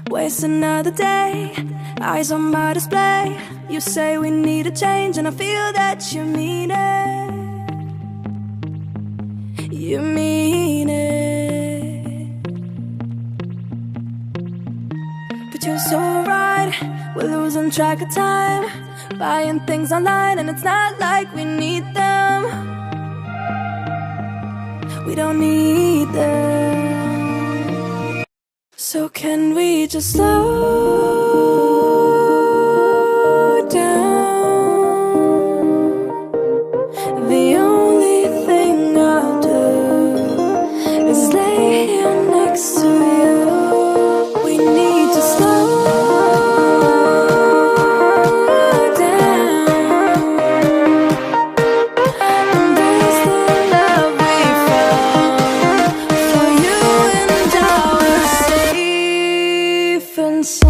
Waste another day, eyes on my display. You say we need a change and I feel that you mean it. You mean it. But you're so right, we're losing track of time, buying things online and it's not like we need them. We don't need them. So can we just slow down? The only thing I'll do is lay here next to you. We need to slow down. Embrace the love we found. For you and I are safe and sound.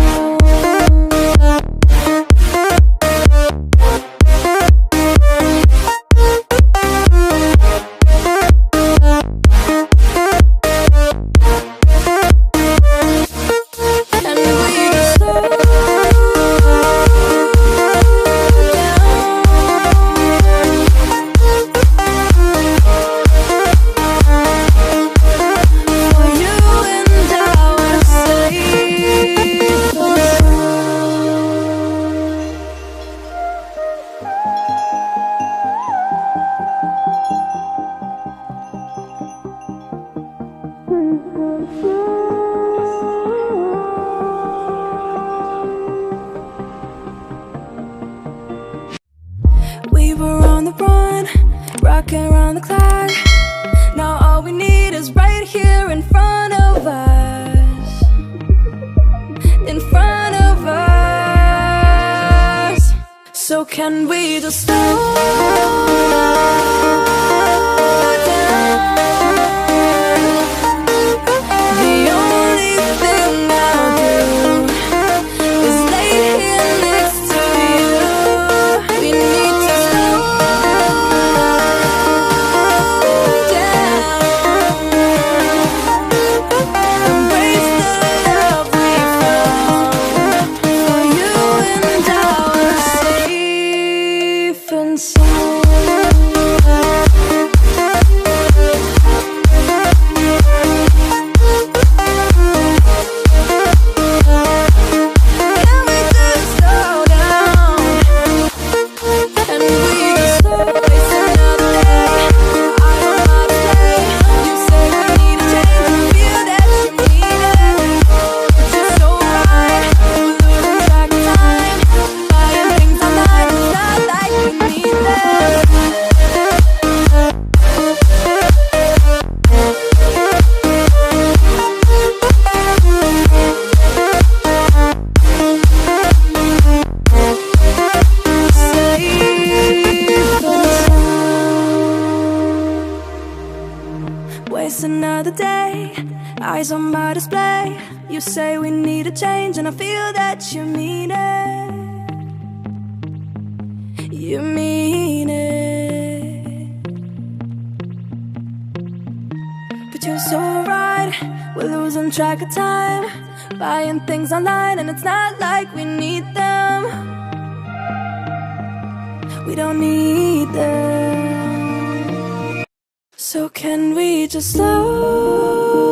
We were on the run, rocking around the clock. Now all we need is right here in front of us. In front of us. So can we just slow down? The only thing I'll do is lay here next to you. We need to slow down. Embrace the love we found. For you and I are safe and sound. Can we just slow down? And we just slow waste another day. I don't know how to play. You say we need a change and I feel that you mean it. But you're so right, we're losing track of time, buying things online, it's not like we need them. Waste another day, eyes on my display. You say we need a change and I feel that you mean it. You mean it. But you're so right, we're losing track of time, buying things online and it's not like we need them. We don't need them. So can we just slow